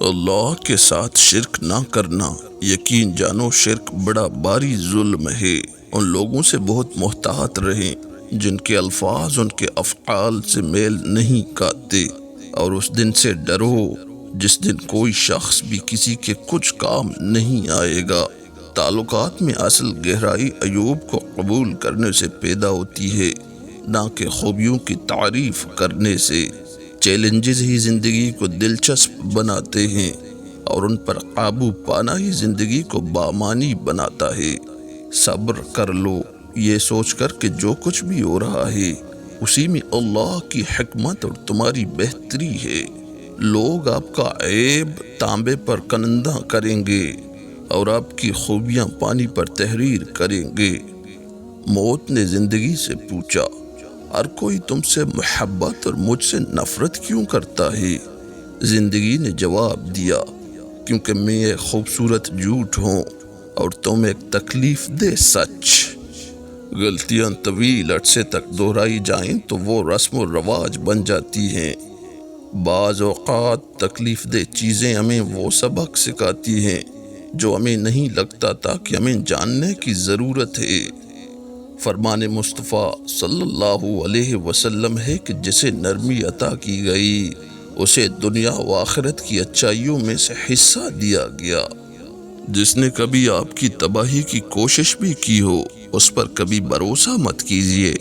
اللہ کے ساتھ شرک نہ کرنا، یقین جانو شرک بڑا باری ظلم ہے۔ ان لوگوں سے بہت محتاط رہیں جن کے الفاظ ان کے افعال سے میل نہیں کھاتے، اور اس دن سے ڈرو جس دن کوئی شخص بھی کسی کے کچھ کام نہیں آئے گا۔ تعلقات میں اصل گہرائی ایوب کو قبول کرنے سے پیدا ہوتی ہے، نہ کہ خوبیوں کی تعریف کرنے سے۔ چیلنجز ہی زندگی کو دلچسپ بناتے ہیں، اور ان پر قابو پانا ہی زندگی کو بامعنی بناتا ہے۔ صبر کر لو، یہ سوچ کر کہ جو کچھ بھی ہو رہا ہے اسی میں اللہ کی حکمت اور تمہاری بہتری ہے۔ لوگ آپ کا عیب تانبے پر کنندہ کریں گے اور آپ کی خوبیاں پانی پر تحریر کریں گے۔ موت نے زندگی سے پوچھا، ہر کوئی تم سے محبت اور مجھ سے نفرت کیوں کرتا ہے؟ زندگی نے جواب دیا، کیونکہ میں ایک خوبصورت جھوٹ ہوں اور تم ایک تکلیف دہ سچ۔ غلطیاں طویل عرصے تک دہرائی جائیں تو وہ رسم و رواج بن جاتی ہیں۔ بعض اوقات تکلیف دہ چیزیں ہمیں وہ سبق سکھاتی ہیں جو ہمیں نہیں لگتا تھا کہ ہمیں جاننے کی ضرورت ہے۔ فرمان مصطفیٰ صلی اللہ علیہ وسلم ہے کہ جسے نرمی عطا کی گئی اسے دنیا و آخرت کی اچھائیوں میں سے حصہ دیا گیا۔ جس نے کبھی آپ کی تباہی کی کوشش بھی کی ہو اس پر کبھی بھروسہ مت کیجیے۔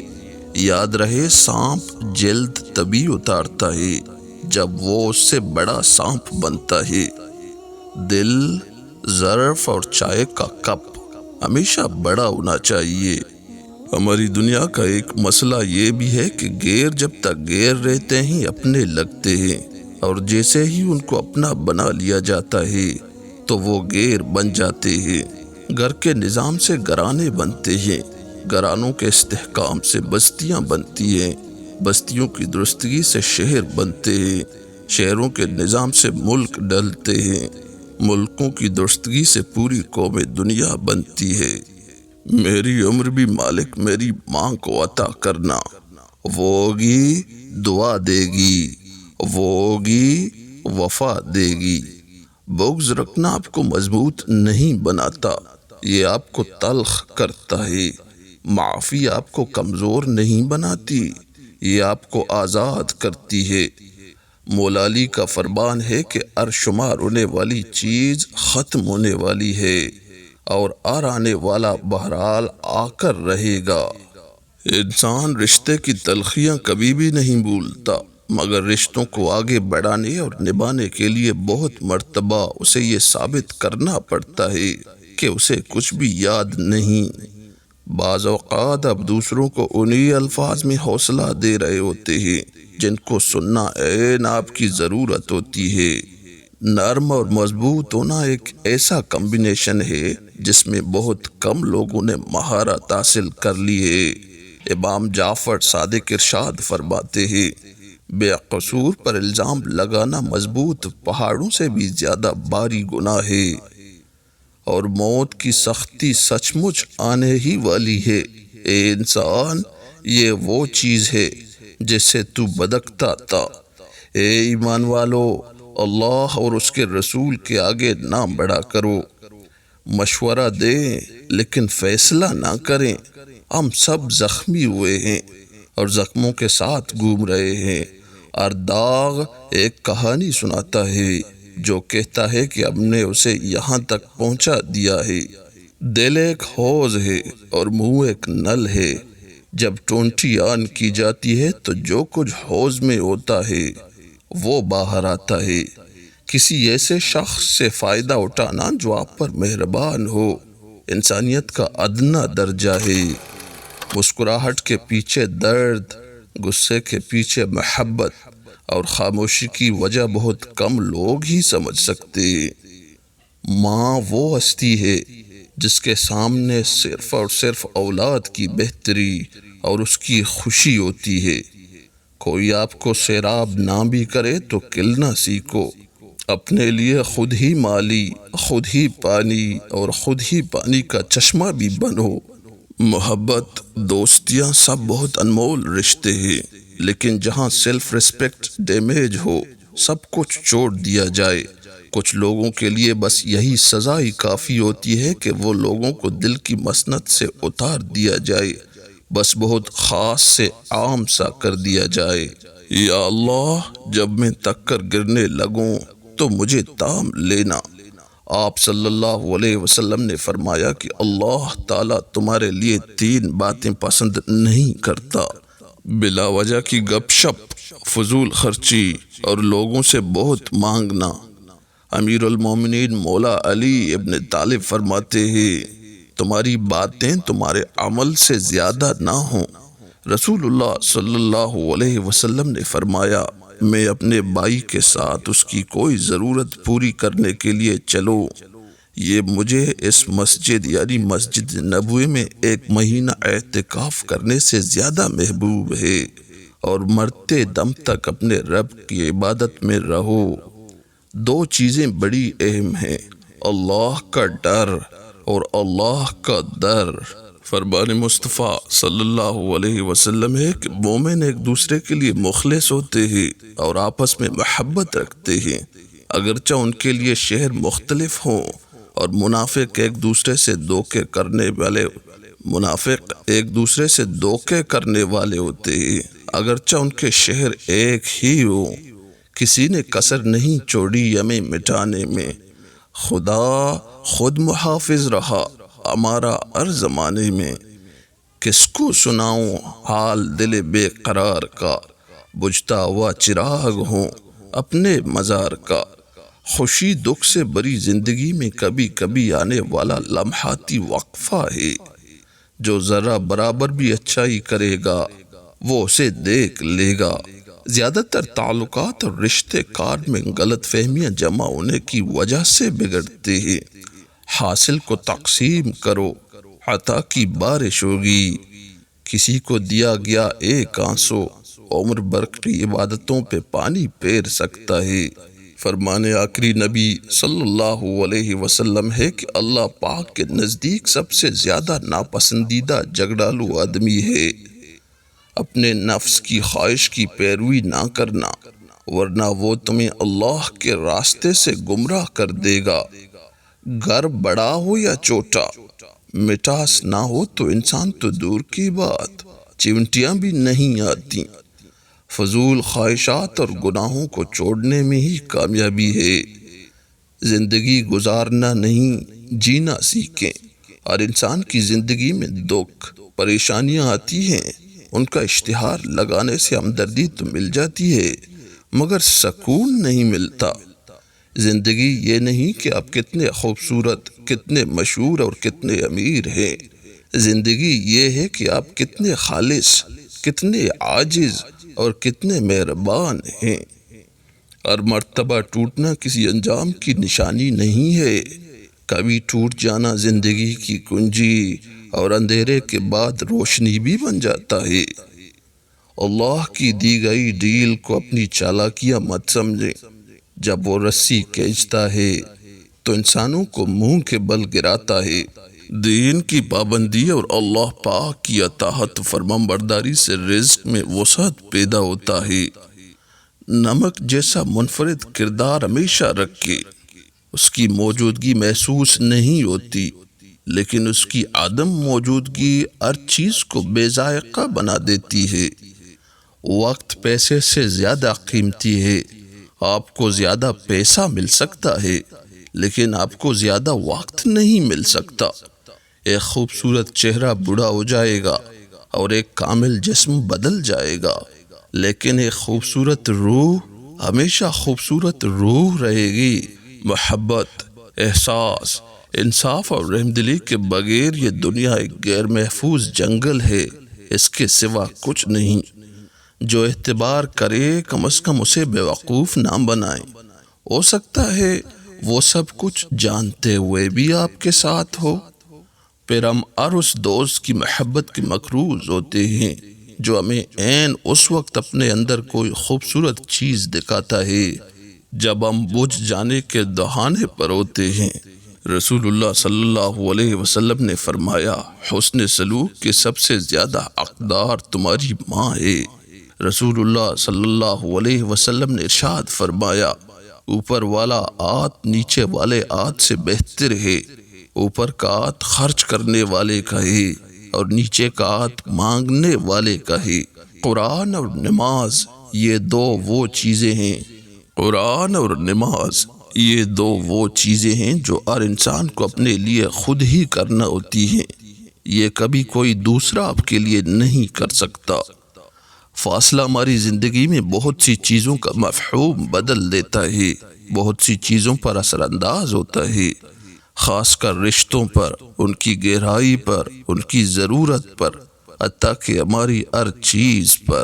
یاد رہے سانپ جلد تبھی اتارتا ہے جب وہ اس سے بڑا سانپ بنتا ہے۔ دل، ظرف اور چائے کا کپ ہمیشہ بڑا ہونا چاہیے۔ ہماری دنیا کا ایک مسئلہ یہ بھی ہے کہ غیر جب تک غیر رہتے ہیں اپنے لگتے ہیں، اور جیسے ہی ان کو اپنا بنا لیا جاتا ہے تو وہ غیر بن جاتے ہیں۔ گھر کے نظام سے گھرانے بنتے ہیں، گھرانوں کے استحکام سے بستیاں بنتی ہیں، بستیوں کی درستگی سے شہر بنتے ہیں، شہروں کے نظام سے ملک ڈھلتے ہیں، ملکوں کی درستگی سے پوری قوم دنیا بنتی ہے۔ میری عمر بھی مالک میری ماں کو عطا کرنا، وہ ہوگی دعا دے گی، وہ ہوگی وفا دے گی۔ بغض رکھنا آپ کو مضبوط نہیں بناتا، یہ آپ کو تلخ کرتا ہے۔ معافی آپ کو کمزور نہیں بناتی، یہ آپ کو آزاد کرتی ہے۔ مولا علی کا فرمان ہے کہ ہر شمار ہونے والی چیز ختم ہونے والی ہے، اور آنے والا بہرحال آ کر رہے گا۔ انسان رشتے کی تلخیاں کبھی بھی نہیں بھولتا، مگر رشتوں کو آگے بڑھانے اور نبھانے کے لیے بہت مرتبہ اسے یہ ثابت کرنا پڑتا ہے کہ اسے کچھ بھی یاد نہیں۔ بعض اوقات آپ دوسروں کو انہی الفاظ میں حوصلہ دے رہے ہوتے ہیں جن کو سننا عین آپ کی ضرورت ہوتی ہے۔ نرم اور مضبوط ہونا ایک ایسا کمبینیشن ہے جس میں بہت کم لوگوں نے مہارت حاصل کر لی ہے۔ امام جعفر صادق ارشاد فرماتے ہیں، بے قصور پر الزام لگانا مضبوط پہاڑوں سے بھی زیادہ بھاری گناہ ہے، اور موت کی سختی سچ مچ آنے ہی والی ہے۔ اے انسان، یہ وہ چیز ہے جس سے تو بھٹکتا تھا۔ اے ایمان والو، اللہ اور اس کے رسول کے آگے نہ بڑھا کرو۔ مشورہ دیں لیکن فیصلہ نہ کریں۔ ہم سب زخمی ہوئے ہیں اور زخموں کے ساتھ گھوم رہے ہیں۔ ہر داغ ایک کہانی سناتا ہے جو کہتا ہے کہ ہم نے اسے یہاں تک پہنچا دیا ہے۔ دل ایک حوض ہے اور منہ ایک نل ہے۔ جب ٹونٹی آن کی جاتی ہے تو جو کچھ حوض میں ہوتا ہے وہ باہر آتا ہے۔ کسی ایسے شخص سے فائدہ اٹھانا جو آپ پر مہربان ہو انسانیت کا ادنیٰ درجہ ہے۔ مسکراہٹ کے پیچھے درد، غصے کے پیچھے محبت، اور خاموشی کی وجہ بہت کم لوگ ہی سمجھ سکتے۔ ماں وہ ہستی ہے جس کے سامنے صرف اور صرف اولاد کی بہتری اور اس کی خوشی ہوتی ہے۔ کوئی آپ کو سیراب نہ بھی کرے تو کھلنا سیکھو۔ اپنے لیے خود ہی مالی، خود ہی پانی اور خود ہی پانی کا چشمہ بھی بنو۔ محبت، دوستیاں سب بہت انمول رشتے ہیں، لیکن جہاں سیلف ریسپیکٹ ڈیمیج ہو سب کچھ چھوڑ دیا جائے کچھ لوگوں کے لیے بس یہی سزا ہی کافی ہوتی ہے کہ وہ لوگوں کو دل کی مسند سے اتار دیا جائے، بس بہت خاص سے عام سا کر دیا جائے۔ یا اللہ، جب میں تک کر گرنے لگوں تو مجھے تام لینا۔ آپ صلی اللہ علیہ وسلم نے فرمایا کہ اللہ تعالیٰ تمہارے لیے 3 باتیں پسند نہیں کرتا: بلا وجہ کی گپ شپ، فضول خرچی اور لوگوں سے بہت مانگنا۔ امیر المومنین مولا علی ابن طالب فرماتے ہیں، تمہاری باتیں تمہارے عمل سے زیادہ نہ ہوں۔ رسول اللہ صلی اللہ علیہ وسلم نے فرمایا، میں اپنے بھائی کے ساتھ اس کی کوئی ضرورت پوری کرنے کے لیے چلوں، یہ مجھے اس مسجد یعنی مسجد نبوی میں 1 مہینہ اعتکاف کرنے سے زیادہ محبوب ہے، اور مرتے دم تک اپنے رب کی عبادت میں رہو۔ 2 چیزیں بڑی اہم ہیں، اللہ کا ڈر اور اللہ کا در۔ فرمان مصطفیٰ صلی اللہ علیہ وسلم ہے کہ مومن ایک دوسرے کے لیے مخلص ہوتے ہیں اور آپس میں محبت رکھتے ہیں، اگرچہ ان کے لیے شہر مختلف ہوں، اور منافق ایک دوسرے سے دھوکے کرنے والے ہوتے ہیں، اگرچہ ان کے شہر ایک ہی ہوں۔ کسی نے کسر نہیں چھوڑی ہمیں مٹانے میں، خدا خود محافظ رہا ہمارا ہر زمانے میں۔ کس کو سناؤں حال دل بے قرار کا، بجھتا ہوا چراغ ہوں اپنے مزار کا۔ خوشی دکھ سے بری زندگی میں کبھی کبھی آنے والا لمحاتی وقفہ ہے، جو ذرا برابر بھی اچھائی کرے گا وہ اسے دیکھ لے گا۔ زیادہ تر تعلقات اور رشتے کار میں غلط فہمیاں جمع ہونے کی وجہ سے بگڑتے ہیں۔ حاصل کو تقسیم کرو، عطا کی بارش ہوگی۔ کسی کو دیا گیا 1 آنسو عمر بھر کی عبادتوں پہ پانی پھیر سکتا ہے۔ فرمان آخری نبی صلی اللہ علیہ وسلم ہے کہ اللہ پاک کے نزدیک سب سے زیادہ ناپسندیدہ جھگڑالو آدمی ہے۔ اپنے نفس کی خواہش کی پیروی نہ کرنا، ورنہ وہ تمہیں اللہ کے راستے سے گمراہ کر دے گا۔ گھر بڑا ہو یا چھوٹا، مٹاس نہ ہو تو انسان تو دور کی بات چمٹیاں بھی نہیں آتی۔ فضول خواہشات اور گناہوں کو چھوڑنے میں ہی کامیابی ہے۔ زندگی گزارنا نہیں، جینا سیکھیں۔ ہر انسان کی زندگی میں دکھ پریشانیاں آتی ہیں، ان کا اشتہار لگانے سے ہمدردی تو مل جاتی ہے مگر سکون نہیں ملتا۔ زندگی یہ نہیں کہ آپ کتنے خوبصورت، کتنے مشہور اور کتنے امیر ہیں، زندگی یہ ہے کہ آپ کتنے خالص، کتنے عاجز اور کتنے مہربان ہیں۔ ہر مرتبہ ٹوٹنا کسی انجام کی نشانی نہیں ہے، کبھی ٹوٹ جانا زندگی کی کنجی اور اندھیرے کے بعد روشنی بھی بن جاتا ہے۔ اللہ کی دی گئی ڈیل کو اپنی چالاکیاں مت سمجھیں، جب وہ رسی کھینچتا ہے تو انسانوں کو منہ کے بل گراتا ہے۔ دین کی پابندی اور اللہ پاک کی اطاعت فرمان برداری سے رزق میں وسعت پیدا ہوتا ہے۔ نمک جیسا منفرد کردار ہمیشہ رکھے، اس کی موجودگی محسوس نہیں ہوتی، لیکن اس کی عدم موجودگی ہر چیز کو بے ذائقہ بنا دیتی ہے۔ وقت پیسے سے زیادہ قیمتی ہے۔ آپ کو زیادہ پیسہ مل سکتا ہے لیکن آپ کو زیادہ وقت نہیں مل سکتا۔ ایک خوبصورت چہرہ بوڑھا ہو جائے گا اور ایک کامل جسم بدل جائے گا، لیکن ایک خوبصورت روح ہمیشہ خوبصورت روح رہے گی۔ محبت، احساس، انصاف اور رحمدلی کے بغیر یہ دنیا ایک غیر محفوظ جنگل ہے، اس کے سوا کچھ نہیں۔ جو اعتبار کرے کم از کم اسے بیوقوف نہ بنائیں۔ ہو سکتا ہے وہ سب کچھ جانتے ہوئے بھی آپ کے ساتھ ہو۔ پھر ہم ہر اس دوست کی محبت کے مقروض ہوتے ہیں جو ہمیں عین اس وقت اپنے اندر کوئی خوبصورت چیز دکھاتا ہے جب ہم بجھ جانے کے دہانے پر ہوتے ہیں۔ رسول اللہ صلی اللہ علیہ وسلم نے فرمایا، حسن سلوک کے سب سے زیادہ حقدار تمہاری ماں ہے۔ رسول اللہ صلی اللہ علیہ وسلم نے ارشاد فرمایا، اوپر والا آت نیچے والے آت سے بہتر ہے۔ اوپر کا آت خرچ کرنے والے کا ہے اور نیچے کا آت مانگنے والے کا ہے۔ قرآن اور نماز یہ دو وہ چیزیں ہیں قرآن اور نماز یہ دو وہ چیزیں ہیں جو ہر انسان کو اپنے لیے خود ہی کرنا ہوتی ہیں۔ یہ کبھی کوئی دوسرا آپ کے لیے نہیں کر سکتا۔ فاصلہ ہماری زندگی میں بہت سی چیزوں کا مفہوم بدل دیتا ہے، بہت سی چیزوں پر اثر انداز ہوتا ہے، خاص کر رشتوں پر، ان کی گہرائی پر، ان کی ضرورت پر، حتیٰ کہ ہماری ہر چیز پر۔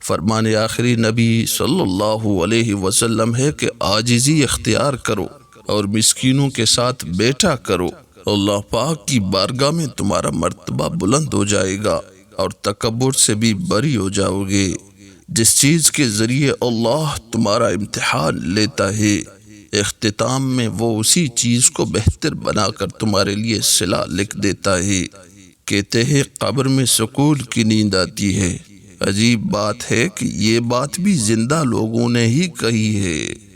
فرمان آخری نبی صلی اللہ علیہ وسلم ہے کہ عاجزی اختیار کرو اور مسکینوں کے ساتھ بیٹھا کرو، اللہ پاک کی بارگاہ میں تمہارا مرتبہ بلند ہو جائے گا اور تکبر سے بھی بری ہو جاؤ گے۔ جس چیز کے ذریعے اللہ تمہارا امتحان لیتا ہے، اختتام میں وہ اسی چیز کو بہتر بنا کر تمہارے لیے صلہ لکھ دیتا ہے۔ کہتے ہیں قبر میں سکون کی نیند آتی ہے۔ عجیب بات ہے کہ یہ بات بھی زندہ لوگوں نے ہی کہی ہے۔